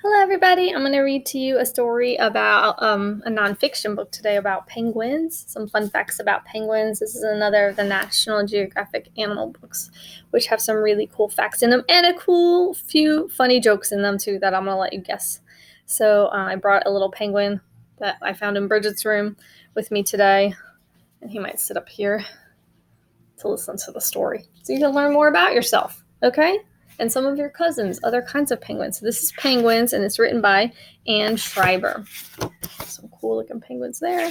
Hello, everybody. I'm going to read to you a story about a nonfiction book today about penguins. Some fun facts about penguins. This is another of the National Geographic animal books, which have some really cool facts in them and a cool few funny jokes in them, too, that I'm going to let you guess. So I brought a little penguin that I found in Bridget's room with me today, and he might sit up here to listen to the story so you can learn more about yourself, okay? And some of your cousins, other kinds of penguins. So this is Penguins, and it's written by Anne Schreiber. Some cool looking penguins there.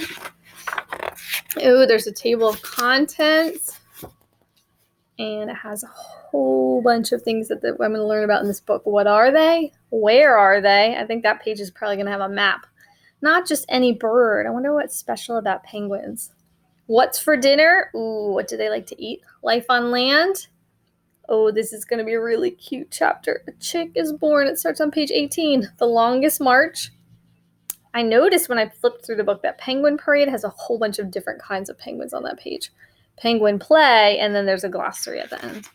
Oh, there's a table of contents, and it has a whole bunch of things that I'm going to learn about in this book. What are they? Where are they? I think that page is probably going to have a map. Not just any bird. I wonder what's special about penguins. What's for dinner? Ooh, what do they like to eat? Life on land? Oh, this is going to be a really cute chapter. A chick is born. It starts on page 18. The longest march. I noticed when I flipped through the book that Penguin Parade has a whole bunch of different kinds of penguins on that page. Penguin play, and then there's a glossary at the end.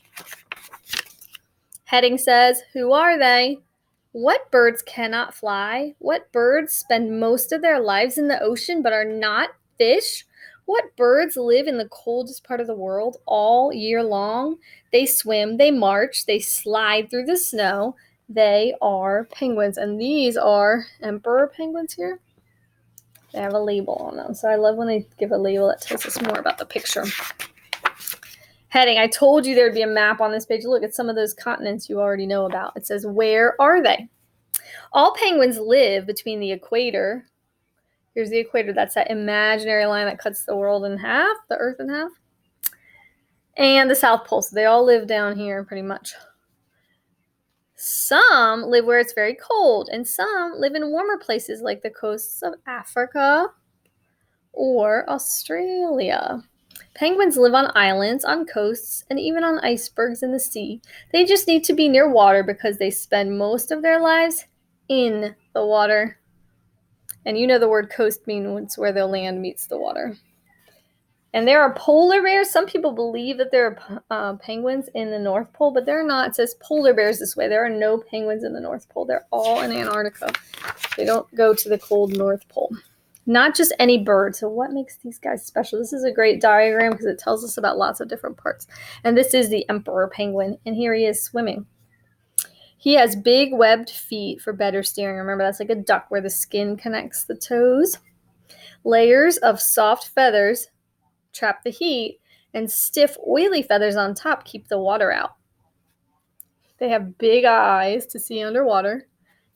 Heading says, who are they? What birds cannot fly? What birds spend most of their lives in the ocean but are not fish? What birds live in the coldest part of the world all year long? They swim, they march, they slide through the snow. They are penguins, and these are emperor penguins here. They have a label on them, so I love when they give a label that tells us more about the picture. Heading, I told you there'd be a map on this page. Look at some of those continents you already know about. It says, where are they? All penguins live between the equator. Here's the equator. That's that imaginary line that cuts the world in half, the earth in half. And the South Pole. So they all live down here pretty much. Some live where it's very cold, and some live in warmer places like the coasts of Africa or Australia. Penguins live on islands, on coasts, and even on icebergs in the sea. They just need to be near water because they spend most of their lives in the water. And you know the word coast means where the land meets the water. And there are polar bears. Some people believe that there are penguins in the North Pole, but they're not. It says polar bears this way. There are no penguins in the North Pole. They're all in Antarctica. They don't go to the cold North Pole. Not just any bird. So what makes these guys special? This is a great diagram because it tells us about lots of different parts. And this is the emperor penguin. And here he is swimming. He has big webbed feet for better steering. Remember, that's like a duck where the skin connects the toes. Layers of soft feathers trap the heat, and stiff, oily feathers on top keep the water out. They have big eyes to see underwater.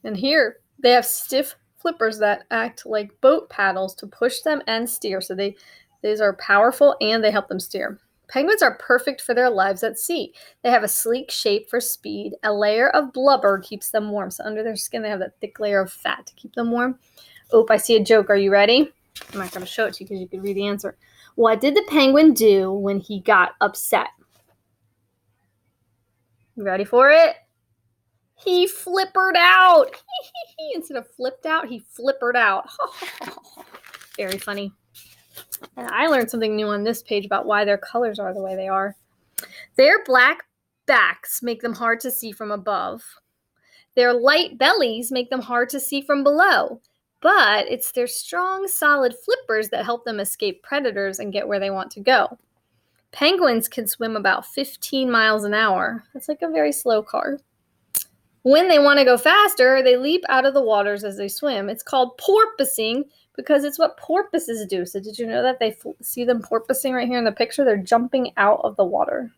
And here, they have stiff flippers that act like boat paddles to push them and steer. So these are powerful and they help them steer. Penguins are perfect for their lives at sea. They have a sleek shape for speed. A layer of blubber keeps them warm. So under their skin, they have that thick layer of fat to keep them warm. Oh, I see a joke. Are you ready? I'm not going to show it to you because you can read the answer. What did the penguin do when he got upset? You ready for it? He flippered out. Instead of flipped out, he flippered out. Very funny. And I learned something new on this page about why their colors are the way they are. Their black backs make them hard to see from above. Their light bellies make them hard to see from below. But it's their strong, solid flippers that help them escape predators and get where they want to go. Penguins can swim about 15 miles an hour. That's like a very slow car. When they want to go faster, they leap out of the waters as they swim. It's called porpoising because it's what porpoises do. So did you know that they see them porpoising right here in the picture? They're jumping out of the water.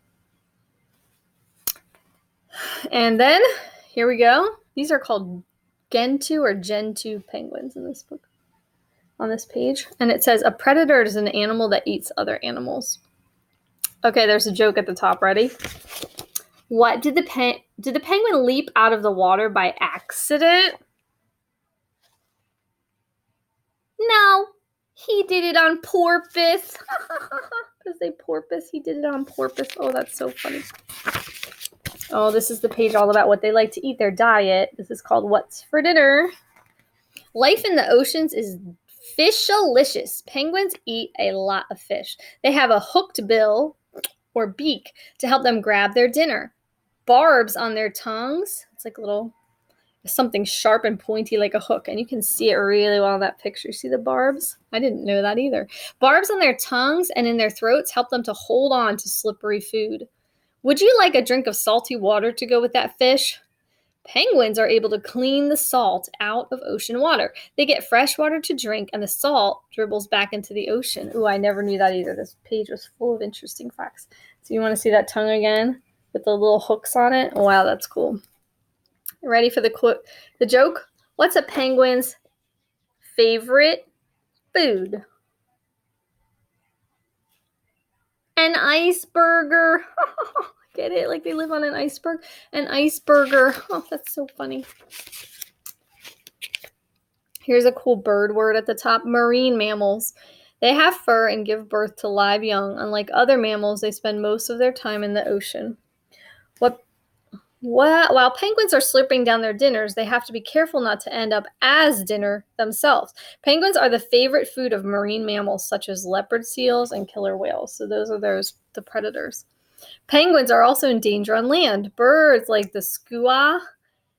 And then, here we go. These are called Gentoo or Gentoo penguins in this book, on this page. And it says, a predator is an animal that eats other animals. Okay, there's a joke at the top. Ready? What did the penguin leap out of the water by accident? No, he did it on purpose. Because they porpoise, he did it on purpose. Oh, that's so funny. Oh, this is the page all about what they like to eat, their diet. This is called What's for Dinner. Life in the oceans is fishalicious. Penguins eat a lot of fish. They have a hooked bill or beak to help them grab their dinner. Barbs on their tongues. It's like little something sharp and pointy like a hook, and you can see it really well in that picture. See the barbs? I didn't know that either. Barbs on their tongues and in their throats help them to hold on to slippery food. Would you like a drink of salty water to go with that fish? Penguins are able to clean the salt out of ocean water. They get fresh water to drink, and the salt dribbles back into the ocean. Ooh, I never knew that either. This page was full of interesting facts. So you want to see that tongue again with the little hooks on it? Oh, wow, that's cool. Ready for the joke? What's a penguin's favorite food? An iceberger. Get it? Like they live on an iceberg? An iceberger. Oh, that's so funny. Here's a cool bird word at the top. Marine mammals. They have fur and give birth to live young. Unlike other mammals, they spend most of their time in the ocean. While penguins are slurping down their dinners, they have to be careful not to end up as dinner themselves. Penguins are the favorite food of marine mammals such as leopard seals and killer whales. So those are the predators. Penguins are also in danger on land. Birds like the skua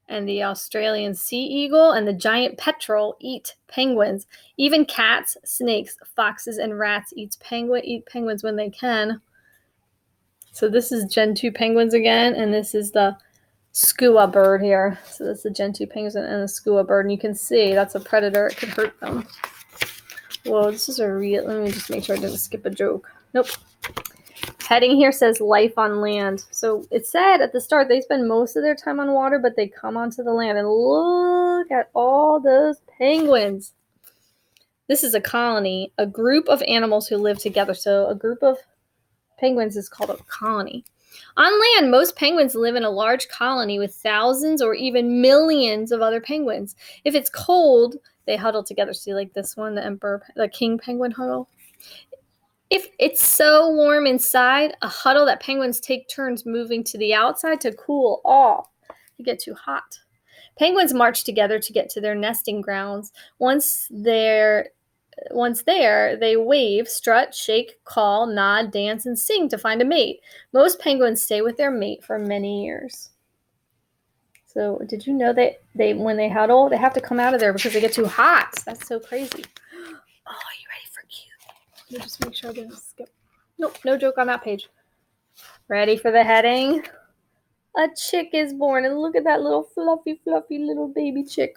and the Australian sea eagle and the giant petrel eat penguins. Even cats, snakes, foxes, and rats eat penguins when they can. So this is Gentoo penguins again, and this is the skua bird here. So that's the Gentoo penguins and the skua bird, and you can see that's a predator. It could hurt them. Whoa, this is a real. Let me just make sure I didn't skip a joke. Nope. Heading here says life on land. So it said at the start they spend most of their time on water, but they come onto the land. And look at all those penguins. This is a colony, a group of animals who live together. So a group of penguins is called a colony. On land, most penguins live in a large colony with thousands or even millions of other penguins. If it's cold, they huddle together. See, like this one, the king penguin huddle. If it's so warm inside, a huddle that penguins take turns moving to the outside to cool off. They get too hot. Penguins march together to get to their nesting grounds. Once there, they wave, strut, shake, call, nod, dance, and sing to find a mate. Most penguins stay with their mate for many years. So did you know that when they huddle, they have to come out of there because they get too hot? That's so crazy. Oh, are you ready for cute? Let me just make sure I didn't skip. Nope, no joke on that page. Ready for the heading? A chick is born, and look at that little fluffy little baby chick.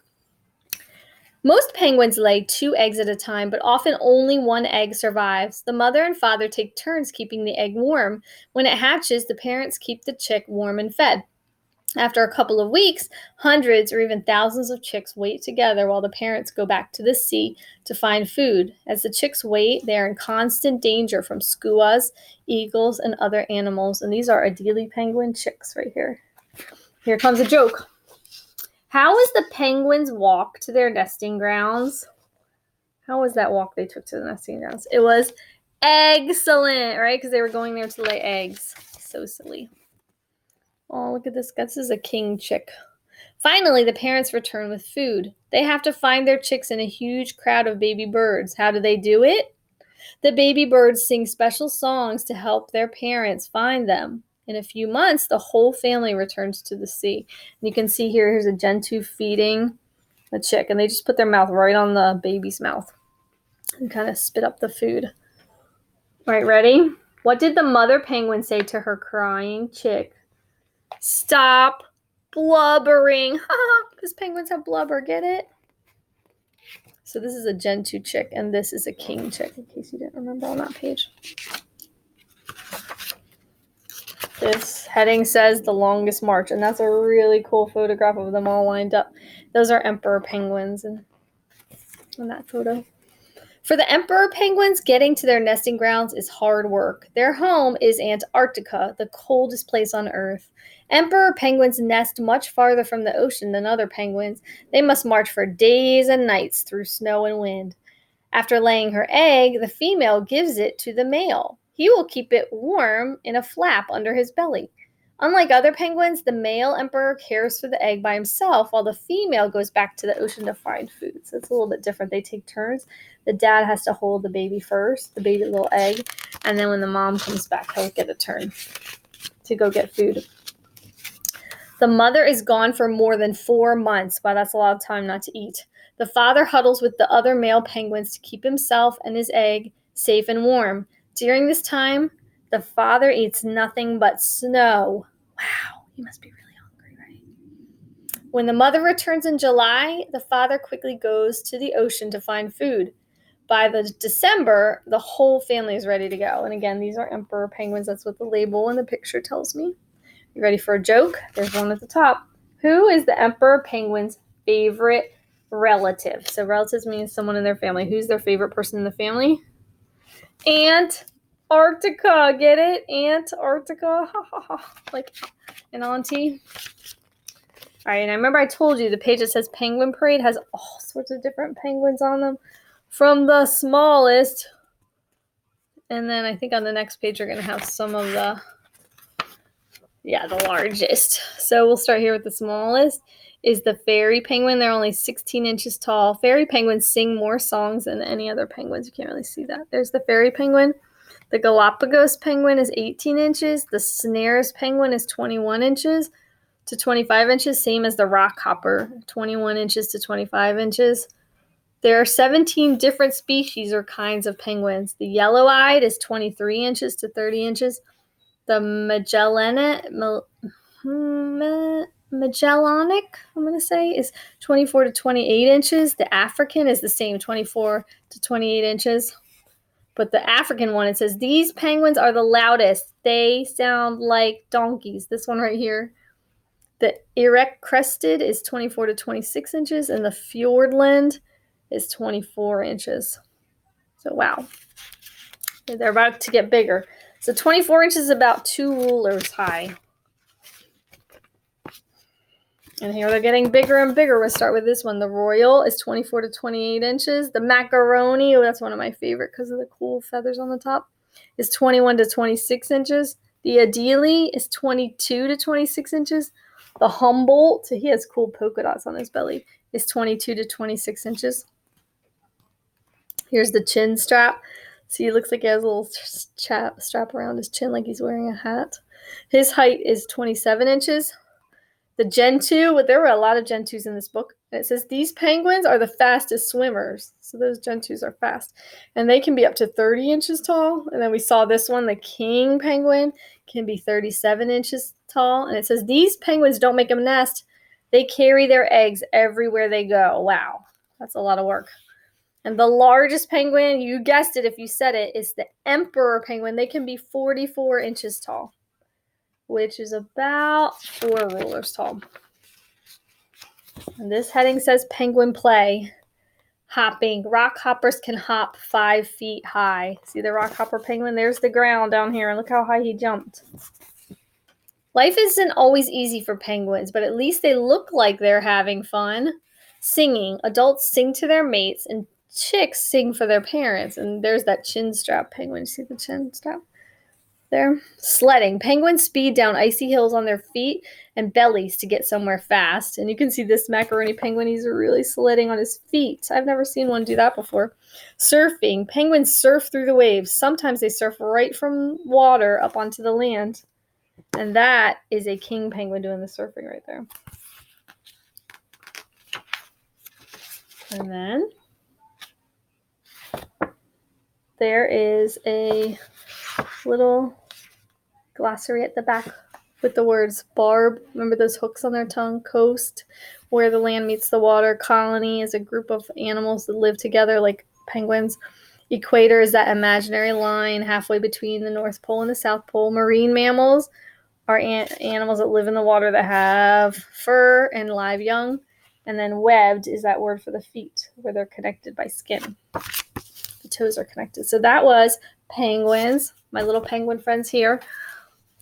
Most penguins lay 2 eggs at a time, but often only 1 egg survives. The mother and father take turns keeping the egg warm. When it hatches, the parents keep the chick warm and fed. After a couple of weeks, hundreds or even thousands of chicks wait together while the parents go back to the sea to find food. As the chicks wait, they are in constant danger from skuas, eagles, and other animals. And these are Adelie penguin chicks right here. Here comes a joke. How was the penguins' walk to their nesting grounds? How was that walk they took to the nesting grounds? It was excellent, right? Because they were going there to lay eggs. So silly. Oh, look at this. This is a king chick. Finally, the parents return with food. They have to find their chicks in a huge crowd of baby birds. How do they do it? The baby birds sing special songs to help their parents find them. In a few months, the whole family returns to the sea. And you can see here's a Gentoo feeding a chick, and they just put their mouth right on the baby's mouth and kind of spit up the food. All right, ready? What did the mother penguin say to her crying chick? Stop blubbering. Because penguins have blubber, get it? So this is a Gentoo chick, and this is a king chick, in case you didn't remember on that page. This heading says the longest march, and that's a really cool photograph of them all lined up. Those are emperor penguins in that photo. For the emperor penguins, getting to their nesting grounds is hard work. Their home is Antarctica, the coldest place on Earth. Emperor penguins nest much farther from the ocean than other penguins. They must march for days and nights through snow and wind. After laying her egg, the female gives it to the male. He will keep it warm in a flap under his belly. Unlike other penguins, the male emperor cares for the egg by himself, while the female goes back to the ocean to find food. So it's a little bit different. They take turns. The dad has to hold the baby first, the baby little egg, and then when the mom comes back, he'll get a turn to go get food. The mother is gone for more than 4 months. Wow, that's a lot of time not to eat. The father huddles with the other male penguins to keep himself and his egg safe and warm. During this time, the father eats nothing but snow. Wow, he must be really hungry, right? When the mother returns in July, the father quickly goes to the ocean to find food. By the December, the whole family is ready to go. And again, these are emperor penguins. That's what the label in the picture tells me. You ready for a joke? There's one at the top. Who is the emperor penguin's favorite relative? So relatives means someone in their family. Who's their favorite person in the family? Antarctica. Get it? Antarctica. Like an auntie. All right, and I remember I told you the page that says Penguin Parade has all sorts of different penguins on them, from the smallest, and then I think on the next page you're going to have some of the largest. So we'll start here with the smallest. Is the fairy penguin. They're only 16 inches tall. Fairy penguins sing more songs than any other penguins. You can't really see that. There's the fairy penguin. The Galapagos penguin is 18 inches. The Snares penguin is 21 inches to 25 inches, same as the rockhopper, 21 inches to 25 inches. There are 17 different species or kinds of penguins. The yellow-eyed is 23 inches to 30 inches. The Magellanic, I'm going to say, is 24 to 28 inches. The African is the same, 24 to 28 inches. But the African one, it says, these penguins are the loudest. They sound like donkeys. This one right here. The erect crested is 24 to 26 inches, and the Fiordland is 24 inches. So, wow. They're about to get bigger. So 24 inches is about 2 rulers high. And here they're getting bigger and bigger. We'll start with this one. The Royal is 24 to 28 inches. The Macaroni, that's one of my favorite because of the cool feathers on the top, is 21 to 26 inches. The Adelie is 22 to 26 inches. The Humboldt, he has cool polka dots on his belly, is 22 to 26 inches. Here's the chin strap. See, it looks like he has a little strap around his chin like he's wearing a hat. His height is 27 inches. The Gentoo, there were a lot of Gentoos in this book. And it says, these penguins are the fastest swimmers. So those Gentoos are fast. And they can be up to 30 inches tall. And then we saw this one, the king penguin, can be 37 inches tall. And it says, these penguins don't make a nest. They carry their eggs everywhere they go. Wow, that's a lot of work. And the largest penguin, you guessed it if you said it, is the emperor penguin. They can be 44 inches tall, which is about 4 rulers tall. And this heading says penguin play. Hopping. Rock hoppers can hop 5 feet high. See the rock hopper penguin? There's the ground down here. And look how high he jumped. Life isn't always easy for penguins, but at least they look like they're having fun. Singing. Adults sing to their mates, and chicks sing for their parents. And there's that chin strap penguin. See the chin strap there? Sledding. Penguins speed down icy hills on their feet and bellies to get somewhere fast. And you can see this macaroni penguin. He's really sledding on his feet. I've never seen one do that before. Surfing. Penguins surf through the waves. Sometimes they surf right from water up onto the land. And that is a king penguin doing the surfing right there. And then there is a little glossary at the back with the words barb. Remember those hooks on their tongue? Coast, where the land meets the water. Colony is a group of animals that live together like penguins. Equator is that imaginary line halfway between the North Pole and the South Pole. Marine mammals are animals that live in the water that have fur and live young. And then webbed is that word for the feet, where they're connected by skin. The toes are connected. So that was penguins. My little penguin friends here.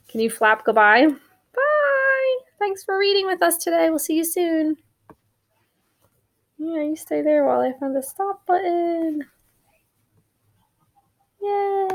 Can you flap goodbye? Bye. Thanks for reading with us today. We'll see you soon. Yeah, you stay there while I find the stop button. Yay.